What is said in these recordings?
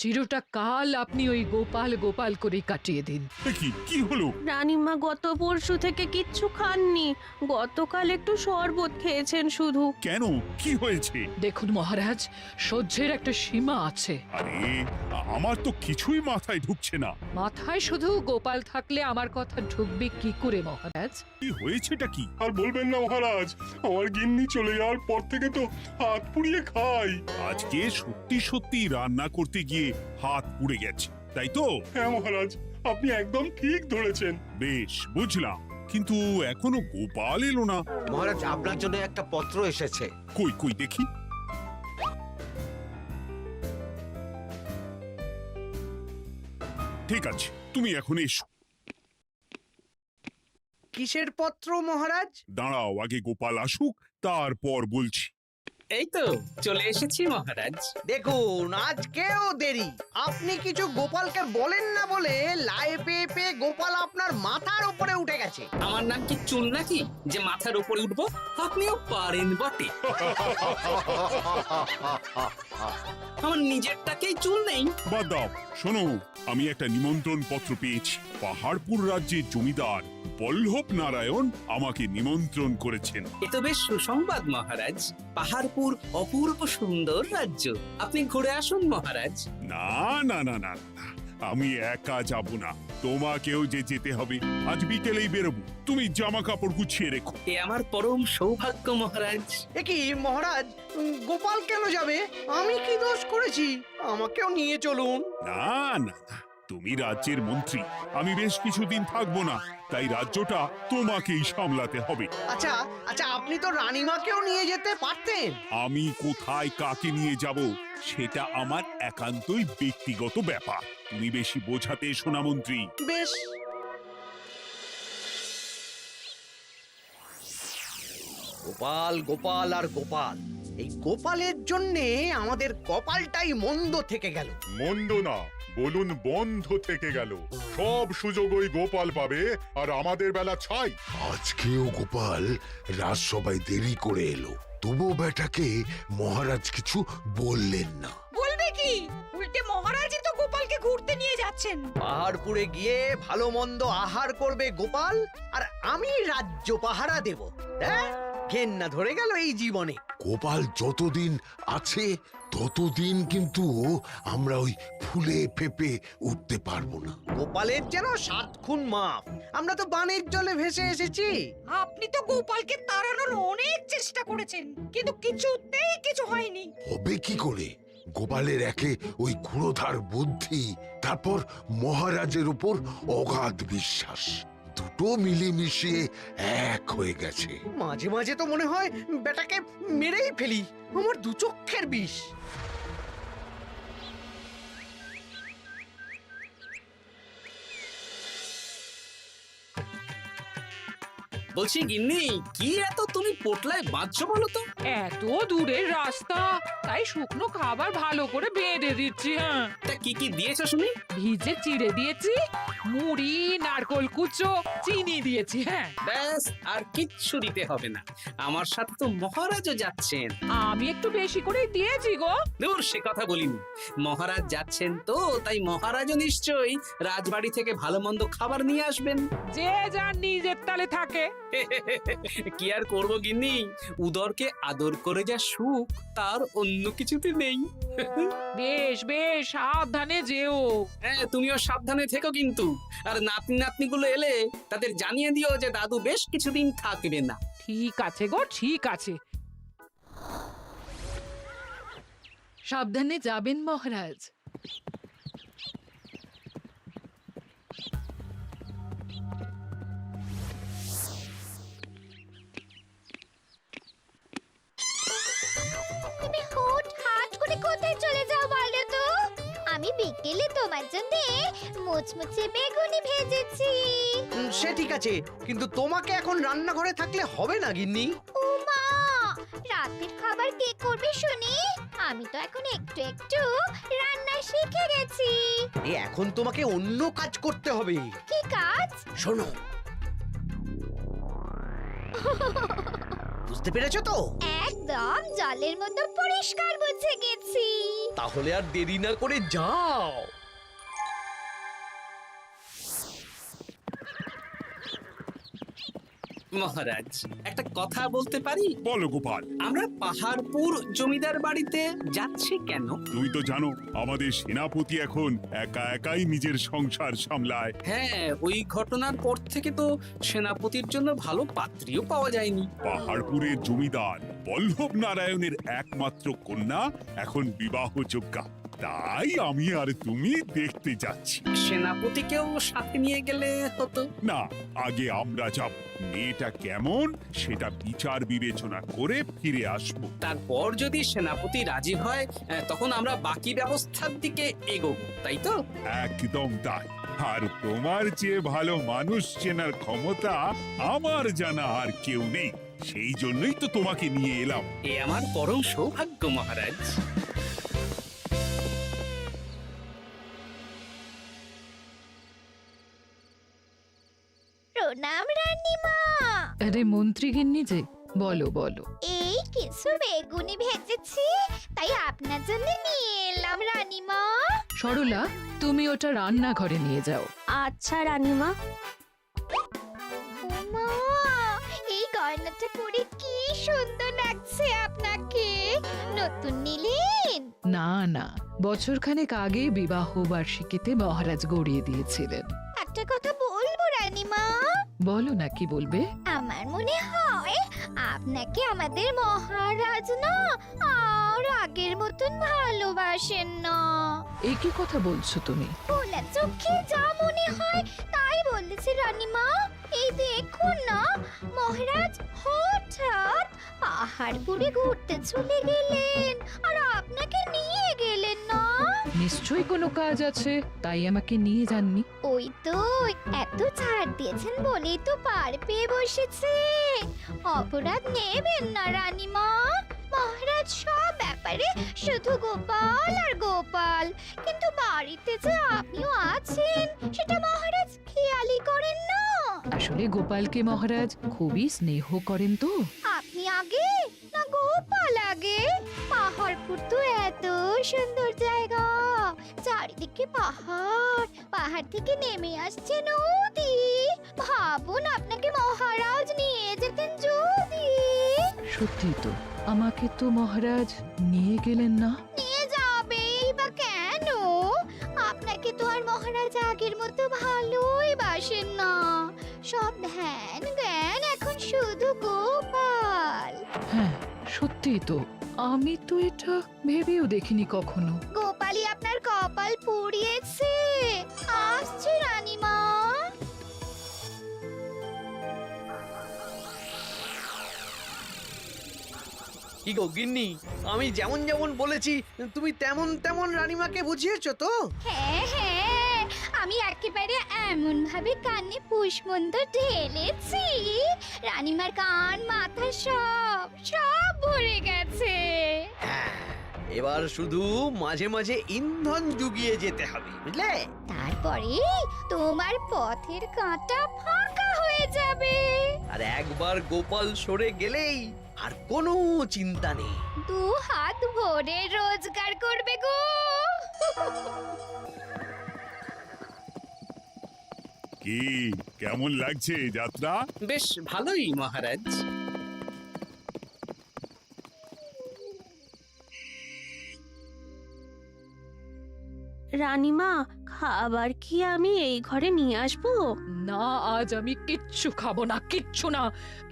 চিরটা কাল আপনি ওই গোপাল গোপাল করে কাটিয়ে দিন। কি হলো? রানীমা গত পরশু থেকে কিচ্ছু খাননি, গতকাল একটু শরবত খেয়েছেন শুধু। কেন, কি হয়েছে? দেখুন মহারাজ, সহ্যের একটা সীমা আছে। আরে আমার তো কিছুই মাথায় ঢুকছে না। মাথায় শুধু গোপাল থাকলে আমার কথা ঢুকবে কি করে মহারাজ? কি হয়েছেটা কি? আর বলবেন না মহারাজ, আমার গিন্নি চলে যাওয়ার পর থেকে তো হাত পুড়িয়ে খাই। আজকে সত্যি সত্যি রান্না করতে গিয়ে হাত পুড়ে গেছে, তাই তো? হ্যাঁ মহারাজ, আপনি একদম ঠিক ধরেছেন। বেশ, বুঝলাম, কিন্তু এখনো গোপাল এলো না। মহারাজ, আপনার জন্য একটা পত্র এসেছে। কই কই দেখি। ঠিক আছে, তুমি এখন এসো। কিসের পত্র মহারাজ? দাঁড়াও, আগে গোপাল আসুক, তারপর বলছি। এই তো চলে এসেছি মহারাজ। দেখুন, আজকেও দেরি। আপনি কিছু গোপালকে বলেন না বলে লাই পেয়ে পেয়ে গোপাল আপনার মাথার উপরে উঠে গেছে। আমার নাম কি চুল নাকি যে মাথার উপরে উঠবো? আপনিও পারেন বটে। আমার নিজেরটাকেই চুল নেই। বাদ দাও, শোনো, আমি একটা নিমন্ত্রণ পত্র পেয়েছি। পাহাড়পুর রাজ্যের জমিদার বল্লভ নারায়ণ আমাকে নিমন্ত্রণ করেছেন। এ তো বেশ সুসংবাদ মহারাজ। পাহাড়পুর অপূর্ব সুন্দর রাজ্য, আপনি ঘুরে আসুন মহারাজ। না না না না না, আমি একা যাব না, তোমাকেও যে যেতে হবে। আজ বিকেলেই বেরোবো, তুমি জামা কাপড় গুছিয়ে রেখো। এ আমার পরম সৌভাগ্য মহারাজ। এ কি মহারাজ, গোপাল কেন যাবে? আমি কি দোষ করেছি? আমাকেও নিয়ে চলুন। না না না, তুমি রাজ্যের মন্ত্রী, আমি বেশ কিছুদিন থাকবো না, তাই রাজ্যটা তোমাকেই সামলাতে হবে। আচ্ছা আচ্ছা, আপনি তো রানীমাকেও নিয়ে যেতে পারতেন। আমি কোথায় কাকে নিয়ে যাব সেটা আমার একান্তই ব্যক্তিগত ব্যাপার। তুমি বেশি বোঝাতে এসো না মন্ত্রী। বেশ। গোপাল গোপাল আর গোপাল, এই গোপালের জন্যে আমাদের কপালটাই মন্দ থেকে গেল। মন্দ না, বলুন বন্ধ থেকে গেল। সব সুযোগ ওই গোপাল পাবে, আর আমাদের বেলা ছাই। আজকেও গোপাল রাজসভায় দেরি করে এলো, তবু বেটাকে মহারাজ কিছু বললেন না। বলবে কি? উল্টে মহারাজই তো গোপালকে ঘুরতে নিয়ে যাচ্ছেন। পাহাড়পুরে গিয়ে ভালো মন্দ আহার করবে গোপাল, আর আমি রাজ্য পাহারা দেব। ঘেন্না ধরে গেল এই জীবনে। গোপাল যতদিন আছে ততদিন কিন্তু আমরা ওই ফুলে ফেপে উঠতে পারবো না। গোপালের যেন 7 খুন মাপ। আমরা তো বানের জলে ভেসে এসেছি। আপনি তো গোপালকে তাড়ানোর অনেক চেষ্টা করেছেন, কিন্তু কিছুতেই কিছু হয়নি। হবে কি করে? গোপালের একে ওই ক্ষুরোধার বুদ্ধি, তারপর মহারাজের উপর অগাধ বিশ্বাস, দুটো মিলেমিশে এক হয়ে গেছে। মাঝে মাঝে তো মনে হয় বেটাকে মেরেই ফেলি। আমার দু চক্ষের বিষ। বলছি গিন্নি, কি এত তুমি পোটলায় বাঁধছো বলো তো? এত দূরের রাস্তা, তাই শুকনো খাবার ভালো করে বেঁধে দিচ্ছি। হ্যাঁ, তা কি কি দিয়েছো শুনি? ভিজে চিড়ে দিয়েছি, মুড়ি, নারকোল কুচো, চিনি দিয়েছি। হ্যাঁ, ব্যাস, আর কিচ্ছু দিতে হবে না। আমার সাথে তো মহারাজও যাচ্ছেন। আমি একটু বেশি করে দিয়েছি গো। দূর, সে কথা বলিনি। মহারাজ যাচ্ছেন তো, তাই মহারাজও নিশ্চয়ই রাজবাড়ি থেকে ভালো মন্দ খাবার নিয়ে আসবেন। যে যার নিজের তালে থাকে। কি আর করবো গিন্নি, উদরকে আদর করে যা সুখ তার অন্য কিছুতে নেই। বেশ বেশ, সাবধানে যেও। হ্যাঁ, তুমিও সাবধানে থেকো কিন্তু। আর নাতনি নাতনিগুলো এলে তাদের জানিয়ে দিও যে দাদু বেশ কিছুদিন থাকবে না। ঠিক আছে গো, ঠিক আছে। সাবধানে যাবেন মহারাজ। তুমি হুটহাট করে কোথায় চলে যাও বলো তো? আমি বিকেলে তোমার জন্য মুচমুচে বেগুনি ভেজেছি। সে ঠিক আছে, কিন্তু তোমাকে এখন রান্নাঘরে থাকলে হবে না গিন্নি। ও মা, রাতের খাবার কে করবে শুনি? আমি তো এখন একটু একটু রান্না শিখে গেছি। এখন তোমাকে অন্য কাজ করতে হবে। কি কাজ? শোনো। বুঝতে পেরেছো তো? একদম জলের মতো পরিষ্কার বুঝে গেছি। তাহলে আর দেরি না করে যাও। মহারাজ একটা কথা বলতে পারি? বলো গোপাল। আমরা পাহাড়পুর জমিদার বাড়িতে যাচ্ছি কেন? তুমি তো জানো আমাদের সেনাপতি এখন একা একাই নিজের সংসার সামলায়। হ্যাঁ, ওই ঘটনার পর থেকে তো সেনাপতির জন্য ভালো পাত্রীও পাওয়া যায়নি। পাহাড়পুরের জমিদার বল্লভ নারায়ণের একমাত্র কন্যা এখন বিবাহযোগ্যা, তাই আমি আর তুমি দেখতে যাচ্ছি। সেনাপতিকেও সাথে নিয়ে গেলে হতো। না, আগে আমরা যাব, মেয়েটা কেমন সেটা বিচার বিবেচনা করে ফিরে আসব। তারপর যদি সেনাপতি রাজি হয় তখন আমরা বাকি ব্যবস্থার দিকে এগোবো, তাই তো? একদম তাই। আর তোমার যে ভালো মানুষ চেনার ক্ষমতা আমার জানা আর কেউ নেই, সেই জন্যই তো তোমাকে নিয়ে এলাম। এ আমার পরম সৌভাগ্য মহারাজ। প্রণাম রানীমা। আরে মন্ত্রী গিন্নি যে, বলো বলো। এই কিছু বেগুনি ভেজেছি, তাই আপনার জন্য নিয়ে এলাম রানীমা। সরলা, তুমি ওটা রান্নাঘরে নিয়ে যাও। আচ্ছা রানীমা। ওমা, এই গয়নাটা পরে কি সুন্দর লাগছে আপনাকে। নতুন নিলেন? না না, বছরখানেক আগে বিবাহ বার্ষিকীতে মহারাজ গড়িয়ে দিয়েছিলেন। একটা কথা বলবো রানীমা? বলো না, কি বলবে? আমার মনে হয় আপনাকে আমাদের মহারাজ না আর আগের মতন ভালোবাসেন না। এ কি কথা বলছো তুমি? খোলা চোখে যা মনে হয় তাই বলেছে রানীমা। এই দেখুন না, মহারাজ হঠাৎ পাহাড়পুরে ঘুরতে চলে গেলেন আর আপনাকে নিয়ে গেলেন না। নিশ্চয়ই কোনো কাজ আছে, তাই আমাকে নিয়ে যাননি। ওই তো, এত ছাড় দিয়েছেন বলেই তো পার পেয়ে বসেছে। অপরাধ নেবেন না রানীমা। মহারাজ সব ব্যাপারে শুধু গোপাল আর গোপাল, কিন্তু বাড়িতে যে আপনিও আছেন সেটা মহারাজ খেয়ালই করেন না। আসলে গোপালকে মহারাজ খুবই স্নেহ করেন তো। আপনি আগে না গোপাল আগে? পাহাড়পুর তো এত সুন্দর জায়গা, চারিদিকে পাহাড়, পাহাড় থেকে নেমে আসছে নদী। ভাবুন আপনাকে মহারাজ নিয়ে যেতেন যদি। সত্যি তো, আমাকে তো মহারাজ নিয়ে গেলেন না। নিয়ে যাবেই বা কেন? আপনাকে তো আর মহারাজ আগের মতো ভালোই বাসেন না। সব ধ্যান জ্ঞান এখন শুধু গোপাল। হ্যাঁ, সত্যি তো, আমি তো এটা ভেবেও দেখিনি কখনো। গোপালই আপনার কপাল পুড়িয়েছে। আসছে রানীমা। কি গো গিন্নি, আমি যেমন যেমন বলেছি তুমি তেমন তেমন রানীমাকে বুঝিয়েছো তো? হ্যাঁ হ্যাঁ, আমি একেবারে এমন ভাবে কানে পুষ্পমন্ত ঢেলেছি, রানীমার কান মাথা সব সব ভরে গেছে। এবার শুধু মাঝে মাঝে ইন্ধন জুগিয়ে যেতে হবে, বুঝলে? তারপরে তোমার পথের কাঁটা ফাঁকা হয়ে যাবে। আর একবার গোপাল সরে গেলেই আর কোনো চিন্তা নেই। দু হাত ভরে রোজগার করবে গো। কি কেমন লাগছে যাত্রা? বেশ ভালোই মহারাজ। রানীমা, খাবার কি আমি এই ঘরে নিয়ে আসবো? না, আজ আমি কিচ্ছু খাবো না, কিচ্ছু না,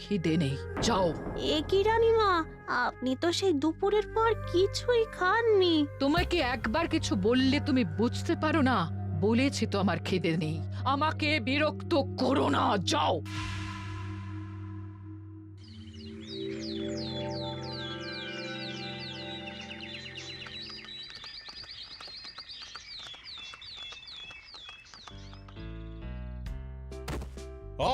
খিদে নেই, যাও। এ কি রানীমা, আপনি তো সেই দুপুরের পর কিছুই খাননি। তোমাকে একবার কিছু বললে তুমি বুঝতে পারো না? বলেছি তো আমার খিদে নেই, আমাকে বিরক্ত করো না, যাও।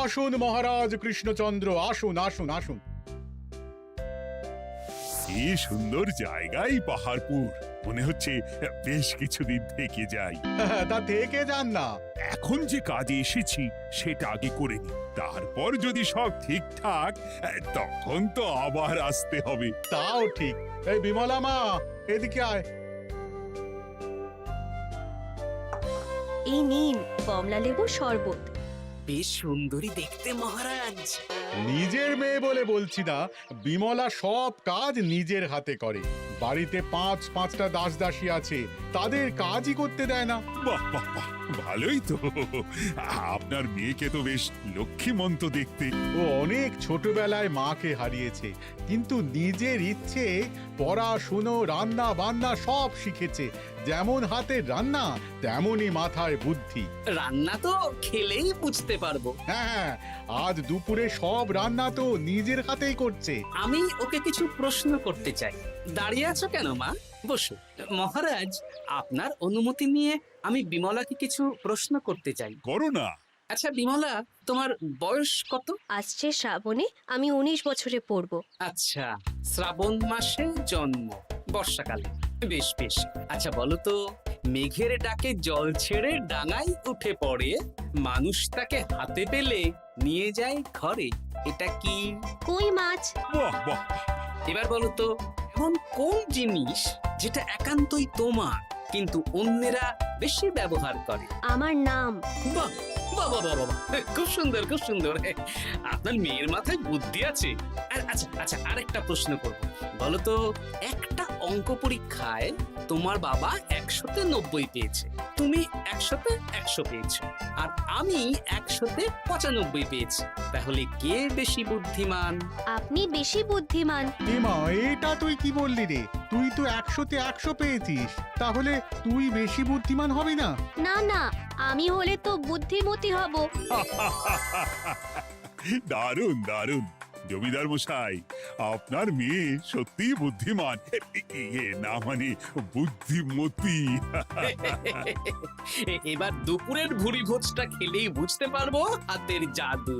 আসুন মহারাজ কৃষ্ণচন্দ্র, আসুন আসুন আসুন। কি সুন্দর জায়গাই পাহাড়পুর। মনে হচ্ছে বেশ কিছুদিন থেকে যাই। তা থেকে যান না। এখন যে কাজে এসেছি সেটা আগে করে নি, তারপর যদি সব ঠিকঠাক, তখন তো আবার আসতে হবে। তাও ঠিক। এই বিমলা মা, এদিকে আয়। এই নিন কমলা লেবুর শরবত। বেশ সুন্দরী দেখতে মহারাজ। নিজের মেয়ে বলে বলছি না, বিমলা সব কাজ নিজের হাতে করে। বাড়িতে পাঁচটা দাস দাসী আছে, তাদের কাজই করতে দেয় না। বাহ বাহ বাহ, ভালোই তো। আপনার মেয়েকে তো বেশ লক্ষ্মীমন্ত দেখতে। ও অনেক ছোটবেলায় মাকে হারিয়েছে, কিন্তু নিজের ইচ্ছে পড়াশুনো রান্না বান্না সব শিখেছে। যেমন হাতের রান্না তেমনই মাথায় বুদ্ধি। রান্না তো খেলেই বুঝতে পারবো। হ্যাঁ, আজ দুপুরে সব রান্না তো নিজের হাতেই করছে। আমি ওকে কিছু প্রশ্ন করতে চাই। দাঁড়িয়ে আছো কেন মা? বসো। মহারাজ, আপনার অনুমতি নিয়ে আমি বিমলাকে কিছু প্রশ্ন করতে চাই। করো না। আচ্ছা বিমলা, তোমার বয়স কত? আসছে শ্রাবণে আমি 19 বছরে পড়ব। আচ্ছা, শ্রাবণ মাসে জন্ম, বর্ষাকালে। বেশ বেশ। আচ্ছা বলো তো, মেঘের ডাকে জল ছেড়ে ডাঙায় উঠে পড়ে, মানুষ তাকে হাতে পেলে নিয়ে যায় ঘরে, এটা কি? কই মাছ। বাহ বাহ, এবার বলো তো, এমন কোন জিনিস যেটা একান্তই তোমার কিন্তু অন্যেরা বেশি ব্যবহার করে? আমার নাম। বাহ বাহ বাহ বাহ বাহ, খুব সুন্দর খুব সুন্দর। আপনার মেয়ের মাথায় বুদ্ধি আছে। আচ্ছা আচ্ছা, আরেকটা প্রশ্ন করব। বলো তো, একটা অঙ্ক পরীক্ষায় তোমার বাবা 100-তে 90 পেয়েছে, তুমি 100-তে 100 পেয়েছো, আর আমি 100-তে 95 পেয়েছি। তাহলে কে বেশি বুদ্ধিমান? আপনি বেশি বুদ্ধিমান। মা, এটা তুই কি বললি রে? তুই তো 100-তে 100 পেয়েছিস, তাহলে তুই বেশি বুদ্ধিমান হবি না? না না, আমি হলে তো বুদ্ধিমতী হব। দারুণ দারুণ। জমিদার মশাই, আপনার মেয়ে সত্যি বুদ্ধিমান, না মানে বুদ্ধিমতী। এবার দুপুরের ভুরি ভোজটা খেলেই বুঝতে পারবো হাতের জাদু।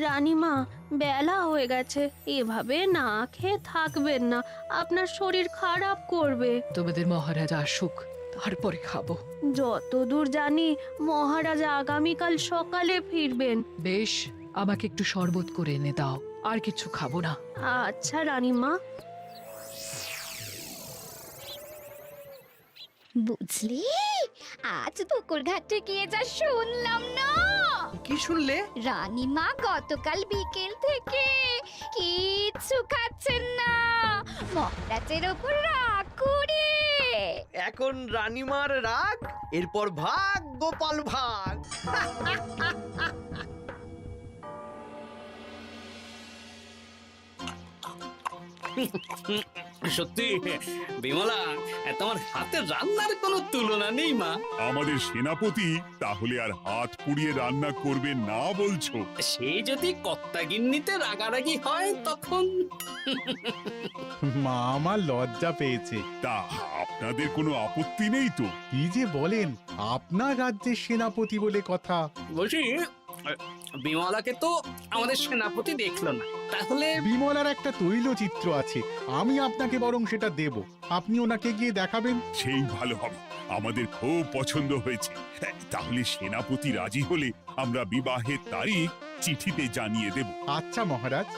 রানীমা, বেলা হয়ে গেছে, এভাবে না খেয়ে থাকবেন না, আপনার শরীর খারাপ করবে। তোমাদের মহারাজ আসুক, তারপরে খাবো। যতদূর জানি মহারাজ আগামীকাল সকালে ফিরবেন। বেশ, আমাকে একটু শরবত করে এনে দাও, আর কিছু খাবো না। আচ্ছা রানীমা। বুঝলি, আজ পুকুর ঘাটে গিয়ে যা শুনলাম না। কি শুনলে? রানীমা গতকাল বিকেল থেকে কিচ্ছু খাচ্ছেন না, মহারাজের ওপর রাগ করে। এখন রানীমার রাগ, এরপর ভাগ গোপাল ভাগ। সত্যি বিমলা, তোমার হাতের রান্নার কোনো তুলনা নেই মা। আমাদের সেনাপতি তাহলে আর হাত পুড়িয়ে রান্না করবে না বলছো? সে যদি কর্তাগিন্নিতে রাগারাগি হয় তখন। মা আমার লজ্জা পেয়েছে। তা আপনাদের কোনো আপত্তি নেই তো? কি যে বলেন, আপনার রাজ্যের সেনাপতি বলে কথা। বলছি, বিমলাকে তো আমাদের সেনাপতি দেখলো না, তাহলে? বিমলার একটা তৈলচিত্র আছে, আমি আপনাকে বরং সেটা দেব, আপনি ওনাকে গিয়ে দেখাবেন। সেই ভালো হবে, আমাদের খুব পছন্দ হয়েছে। তাহলে সেনাপতি রাজি হলে আমরা বিবাহের তারিখ চিঠিতে জানিয়ে দেব। আচ্ছা মহারাজ।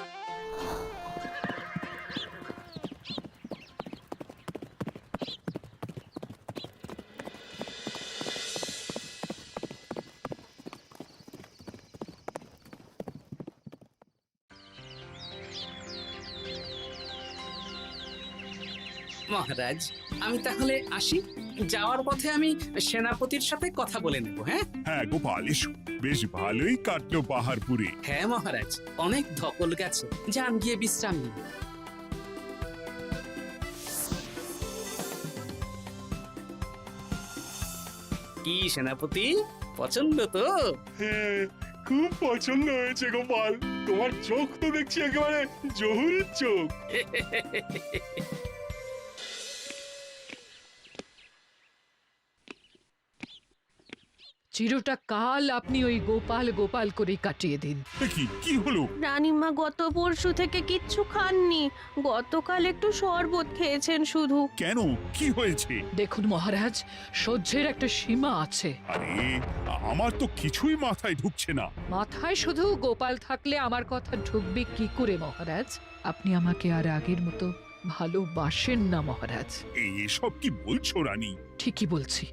মহারাজ, আমি তাহলে আসি। যাওয়ার পথে আমি সেনাপতির সাথে কথা বলে নেব। হ্যাঁ হ্যাঁ গোপাল, এসো। বেশ ভালোই কাটলো পাহাড়পুরে। হ্যাঁ মহারাজ, অনেক ধকল গেছে, যান গিয়ে বিশ্রাম নিন। কি সেনাপতি, পছন্দ তো? হ্যাঁ, খুব পছন্দ হয়েছে গোপাল। তোমার চোখ তো দেখছি একেবারে জহুরির চোখ। চিরটা কাল আপনি ওই গোপাল গোপাল করে কাটিয়ে দিন। কি হলো? রানীমা গত পরশু থেকে কিচ্ছু খাননি, গতকাল একটু শরবত খেয়েছেন শুধু। কেন, কি হয়েছে? দেখুন মহারাজ, সহ্যের একটা সীমা আছে। আরে আমার তো কিছুই মাথায় ঢুকছে না। মাথায় শুধু গোপাল থাকলে আমার কথা ঢুকবে কি করে মহারাজ? আপনি আমাকে আর আগের মতো ভালোবাসেন না মহারাজ। এসব কি বলছো রানী? ঠিকই বলছি।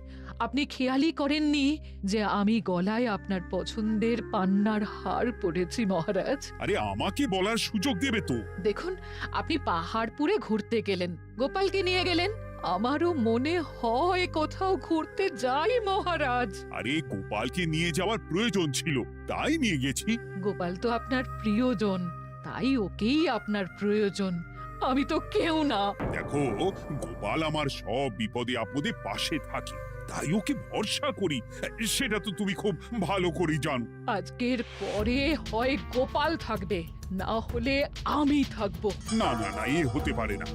আপনি খেয়ালই করেননি যে আমি গলায় আপনার পছন্দের পান্নার হার পরেছি মহারাজ। আরে আমাকে বলার সুযোগ দেবে তো। দেখুন, আপনি পাহাড়পুরে ঘুরতে গেলেন, গোপালকে নিয়ে গেলেন। আমারও মনে হয় কোথাও ঘুরতে যাই মহারাজ। আরে গোপালকে নিয়ে যাওয়ার প্রয়োজন ছিল, তাই নিয়ে গেছি। গোপাল তো আপনার প্রিয়জন, তাই ওকেই আপনার প্রয়োজন। আমি তো কেউ না। দেখো, গোপাল আমার সব বিপদে আপদে পাশে থাকে, তাই ওকে ভরসা করি, সেটা তো তুমি খুব ভালো করে জানো। আজকের পরে হয় গোপাল থাকবে, না হলে আমি থাকবো। না না না, এ হতে পারে না।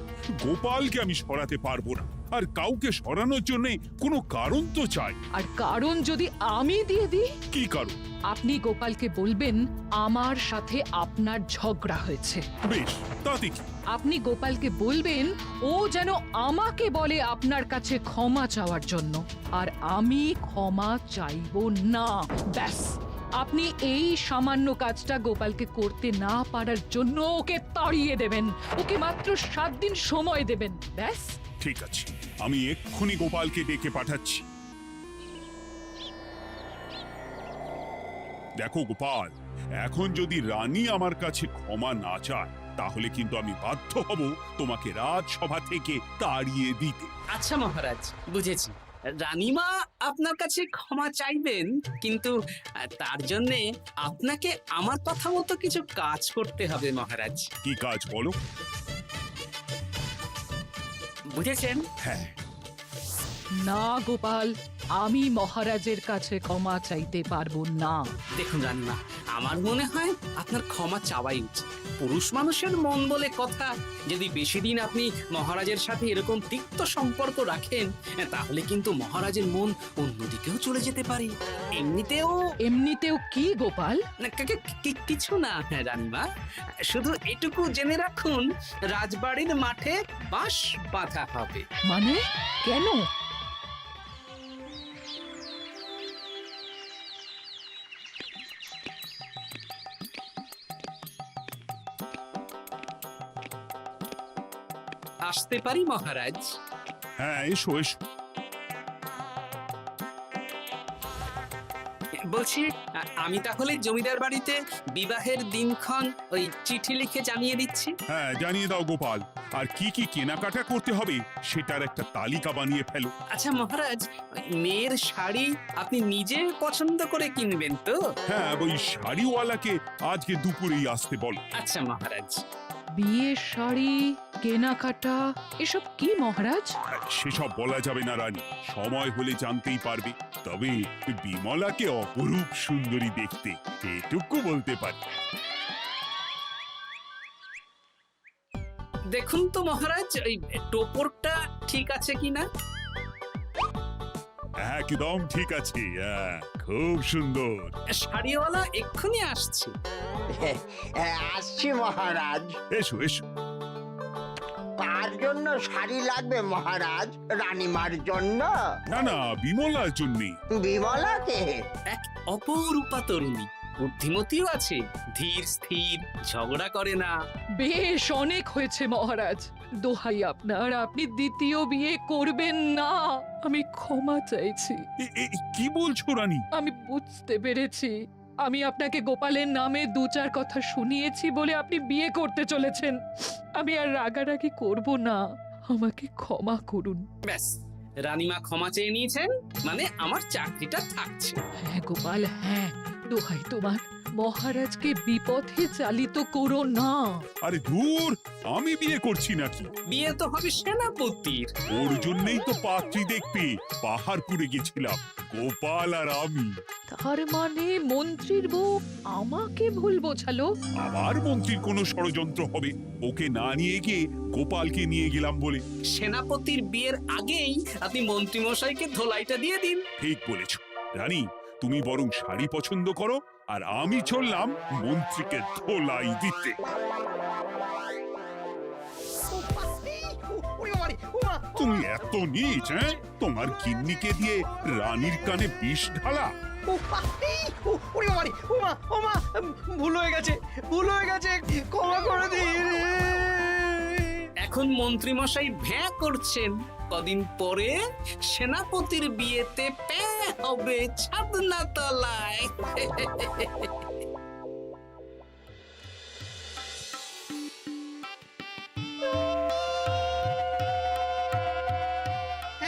গোপালকে আমি সরাতে পারবো না, আর কাউকে সরানোর জন্য কোনো কারণ তো চাই। আর কারণ যদি আমি দিয়ে দিই? কি কারণ? আপনি গোপালকে বলবেন আমার সাথে আপনার ঝগড়া হয়েছে। বেশ, তাতে কি? আপনি গোপালকে বলবেন ও যেন আমাকে বলে আপনার কাছে ক্ষমা চাওয়ার জন্য, আর আমি ক্ষমা চাইবো না। ব্যাস, আপনি এই সামান্য কাজটা গোপালকে করতে না পারার জন্য ওকে তাড়িয়ে দেবেন। ওকে মাত্র 7 দিন সময় দেবেন, ব্যাস। ঠিক আছে, আমি এক্ষুনি গোপালকে ডেকে পাঠাচ্ছি। দেখো গোপাল, এখন যদি রানী আমার কাছে ক্ষমা না চায়, তাহলে কিন্তু আমি বাধ্য হব তোমাকে রাজসভা থেকে তাড়িয়ে দিতে। আচ্ছা মহারাজ, বুঝেছি। রানীমা আপনার কাছে ক্ষমা চাইবেন, কিন্তু তার জন্যে আপনাকে আমার কথা মতো কিছু কাজ করতে হবে মহারাজ। কি কাজ বলো? বুঝেছেন? হ্যাঁ। না গোপাল, আমি মহারাজের কাছে ক্ষমা চাইতে পারবো না। দেখুন রানীমা, আমার মনে হয় আপনার ক্ষমা চাওয়াই উচিত। পুরুষ মানুষের মন বলে কথা, যদি বেশি দিন আপনি মহারাজের সাথে এরকম তিক্ত সম্পর্ক রাখেন, তাহলে কিন্তু মহারাজের মন অন্যদিকেও চলে যেতে পারে। এমনিতেও কি গোপাল? না, কিছু না রানীমা, শুধু এটুকু জেনে রাখুন, রাজবাড়ির মাঠে বাঁশ বাঁধা হবে। মানে কেন? আসতে পারি মহারাজ? হ্যাঁ, এসো এসো। বলছি, আমি তাহলে জমিদার বাড়িতে বিবাহের দিনক্ষণ ওই চিঠি লিখে জানিয়ে দিচ্ছি। হ্যাঁ, জানিয়ে দাও গোপাল। আর কি কি কেনাকাটা করতে হবে সেটার একটা তালিকা বানিয়ে ফেলো। আচ্ছা মহারাজ, ওই মেয়ের শাড়ি আপনি নিজে পছন্দ করে কিনবেন তো? হ্যাঁ, ওই শাড়িওয়ালাকে আজকে দুপুরেই আসতে বলো। আচ্ছা মহারাজ। বিয়ের শাড়ি, কেনাকাটা, এসব কি মহারাজ? সেসব বলা যাবে না রানী, সময় হলে জানতেই পারবে। তবে বিমলাকে অপরূপ সুন্দরী দেখতে, এটুকু বলতে পারি। দেখুন তো মহারাজ, ওই টোপরটা ঠিক আছে কিনা? একদম ঠিক আছে, খুব সুন্দর। শাড়িওয়ালা এক্ষুনি আসছে। আসছি মহারাজ। এসো এসো। কার জন্য শাড়ি লাগবে মহারাজ? রানীমার জন্য? না না, বিমলার জন্যে। বিমলাকে? এক অপরূপা তরুণী, বুদ্ধিমতীও আছে, ধীর স্থির, ঝগড়া করে না। বেশ, অনেক হয়েছে মহারাজ। দোহাই আপনার, আপনি দ্বিতীয় বিয়ে করবেন না। আমি ক্ষমা চাইছি। কি বলছো রানী? আমি বুঝতে পেরেছি, আমি আপনাকে গোপালের নামে 2-4 কথা শুনিয়েছি বলে আপনি বিয়ে করতে চলেছেন। আমি আর রাগারাগি করব না, আমাকে ক্ষমা করুন। ব্যাস, রানীমা ক্ষমা চেয়ে নিয়েছেন, মানে আমার চাকরিটা থাকছে। হ্যাঁ গোপাল, হ্যাঁ, দোহাই তোমার, মহারাজকে বিপথে চালিত করো না। আরে দূর, আমি বিয়ে করছি নাকি? বিয়ে তো হবে সেনাপতির। ওর জন্যই তো পাত্রী দেখতে পাহাড়পুরে গেছিলাম, গোপাল আর আমি। তার মানে মন্ত্রীর বউ আমাকে ভুল বোঝালো? আবার মন্ত্রীর কোনো ষড়যন্ত্র হবে, ওকে না নিয়ে গিয়ে গোপালকে নিয়ে গেলাম বলে। সেনাপতির বিয়ের আগেই আপনি মন্ত্রী মশাইকে ধোলাইটা দিয়ে দিন। ঠিক বলেছ রানী, তুমি বরং শাড়ি পছন্দ করো, আর আমি চললাম মন্ত্রীকে ধোলাই দিতে। ওরে বাবারে, ওমা, তুমি এত নীচ, হ্যাঁ? তোমার গিন্নিকে দিয়ে রানীর কানে বিষ ঢালা। ওরে বাবারে, ওমা, ওমা, ভুল হয়ে গেছে, ভুল হয়ে গেছে, ক্ষমা করে দিন। এখন মন্ত্রী মশাই ভ্যাঁ করছেন, কদিন পরে সেনাপতির বিয়েতে প্যাঁ হবে ছাদনা তলায়।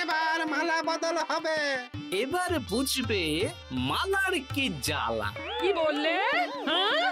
এবার মালা বদল হবে। এবার বুঝবে মালার কি জ্বালা। কি বললে? হ্যাঁ?